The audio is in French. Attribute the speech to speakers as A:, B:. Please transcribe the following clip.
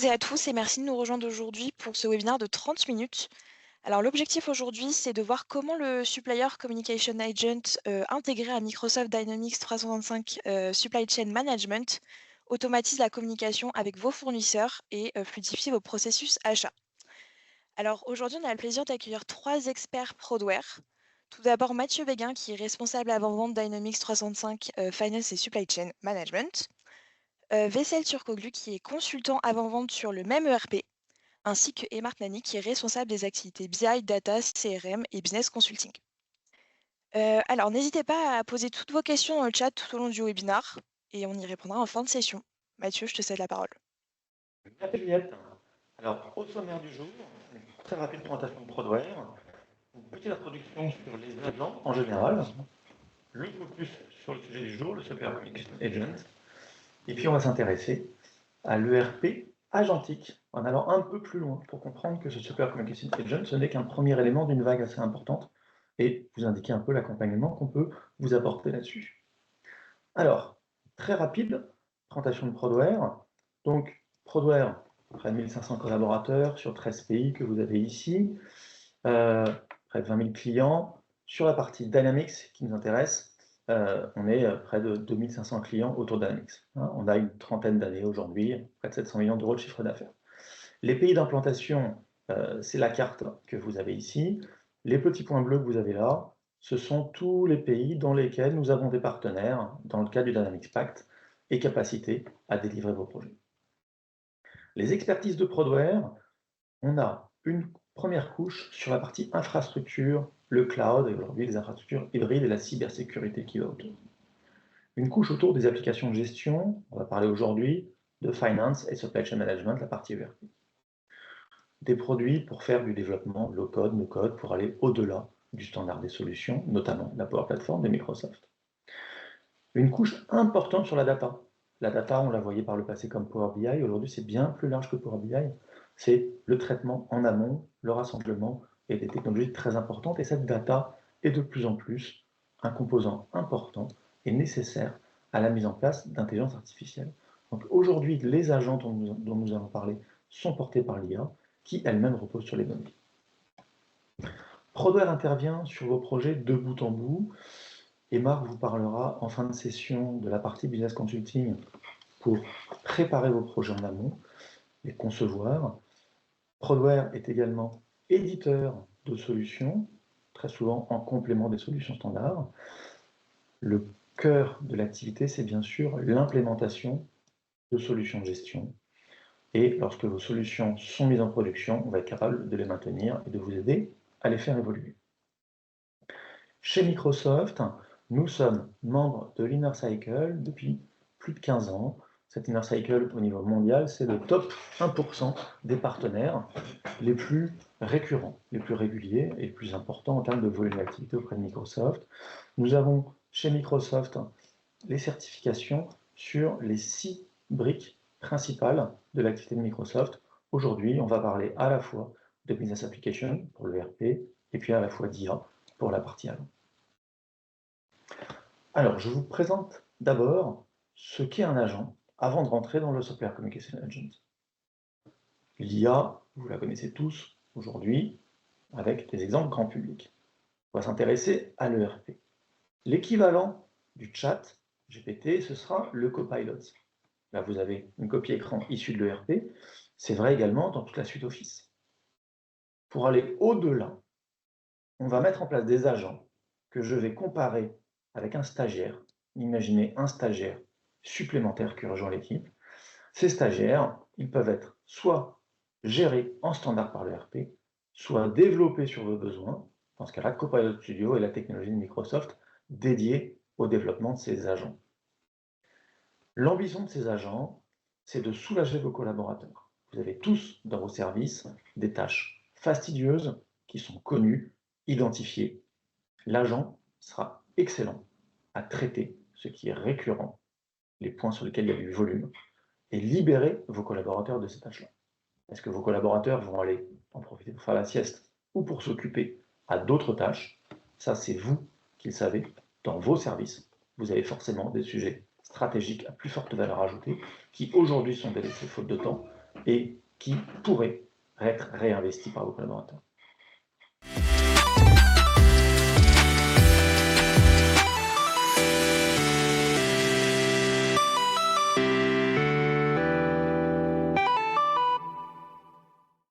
A: et à tous et merci de nous rejoindre aujourd'hui pour ce webinaire de 30 minutes. Alors l'objectif aujourd'hui, c'est de voir comment le Supplier Communication Agent intégré à Microsoft Dynamics 365 Supply Chain Management automatise la communication avec vos fournisseurs et fluidifie vos processus achats. Alors aujourd'hui, on a le plaisir d'accueillir trois experts Prodware. Tout d'abord Mathieu Béguin qui est responsable avant-vente Dynamics 365 Finance et Supply Chain Management. Vessel Turcoglu qui est consultant avant-vente sur le même ERP ainsi que Emart Nani, qui est responsable des activités BI, Data, CRM et Business Consulting. Alors, n'hésitez pas à poser toutes vos questions dans le chat tout au long du webinar et on y répondra en fin de session. Mathieu, je te cède la parole.
B: Merci Juliette. Alors, au sommaire du jour, une très rapide présentation de Prodware, une petite introduction sur les agents en général, le focus sur le sujet du jour, le Super Communication Agent, et puis on va s'intéresser à l'ERP agentique en allant un peu plus loin pour comprendre que ce Super Communication Agent, ce n'est qu'un premier élément d'une vague assez importante et vous indiquer un peu l'accompagnement qu'on peut vous apporter là-dessus. Alors, très rapide, présentation de Prodware. Donc, Prodware, près de 1500 collaborateurs sur 13 pays que vous avez ici, près de 20 000 clients. Sur la partie Dynamics qui nous intéresse, on est près de 2500 clients autour de Dynamics. On a une trentaine d'années aujourd'hui, près de 700 millions d'euros de chiffre d'affaires. Les pays d'implantation, c'est la carte que vous avez ici. Les petits points bleus que vous avez là, ce sont tous les pays dans lesquels nous avons des partenaires, dans le cadre du Dynamics Pact, et capacité à délivrer vos projets. Les expertises de Prodware, on a une première couche sur la partie infrastructure, le cloud, et aujourd'hui les infrastructures hybrides et la cybersécurité qui va autour. Une couche autour des applications de gestion, on va parler aujourd'hui de finance et supply chain management, la partie ERP. Des produits pour faire du développement low-code, no-code, pour aller au-delà du standard des solutions, notamment la Power Platform de Microsoft. Une couche importante sur la data. La data, on la voyait par le passé comme Power BI, aujourd'hui c'est bien plus large que Power BI. C'est le traitement en amont, le rassemblement et des technologies très importantes. Et cette data est de plus en plus un composant important et nécessaire à la mise en place d'intelligence artificielle. Donc aujourd'hui, les agents dont nous allons parler sont portés par l'IA, qui elle-même repose sur les données. Prodware intervient sur vos projets de bout en bout, et Marc vous parlera en fin de session de la partie Business Consulting pour préparer vos projets en amont, les concevoir. Prodware est également éditeur de solutions, très souvent en complément des solutions standards. Le cœur de l'activité, c'est bien sûr l'implémentation de solutions de gestion. Et lorsque vos solutions sont mises en production, on va être capable de les maintenir et de vous aider à les faire évoluer. Chez Microsoft, nous sommes membres de l'Inner Cycle depuis plus de 15 ans. Cet Inner Cycle, au niveau mondial, c'est le top 1% des partenaires les plus récurrents, les plus réguliers et les plus importants en termes de volume d'activité auprès de Microsoft. Nous avons chez Microsoft les certifications sur les 6 briques principales de l'activité de Microsoft. Aujourd'hui, on va parler à la fois de Business Application pour le RP et puis à la fois d'IA pour la partie avant. Alors, je vous présente d'abord ce qu'est un agent avant de rentrer dans le Software Communication Agent. L'IA, vous la connaissez tous aujourd'hui, avec des exemples grand public. On va s'intéresser à l'ERP. L'équivalent du chat GPT, ce sera le Copilot. Là, vous avez une copie écran issue de l'ERP. C'est vrai également dans toute la suite Office. Pour aller au-delà, on va mettre en place des agents que je vais comparer avec un stagiaire. Imaginez un stagiaire supplémentaire qui rejoint l'équipe. Ces stagiaires, ils peuvent être soit gérés en standard par l'ERP, soit développés sur vos besoins. Dans ce cas-là, Copilot Studio est la technologie de Microsoft dédiée au développement de ces agents. L'ambition de ces agents, c'est de soulager vos collaborateurs. Vous avez tous dans vos services des tâches fastidieuses qui sont connues, identifiées. L'agent sera excellent à traiter ce qui est récurrent, les points sur lesquels il y a du volume, et libérer vos collaborateurs de ces tâches-là. Est-ce que vos collaborateurs vont aller en profiter pour faire la sieste ou pour s'occuper à d'autres tâches? Ça, c'est vous qui le savez. Dans vos services, vous avez forcément des sujets stratégiques à plus forte valeur ajoutée qui aujourd'hui sont délaissés faute de temps et qui pourraient être réinvestis par vos collaborateurs.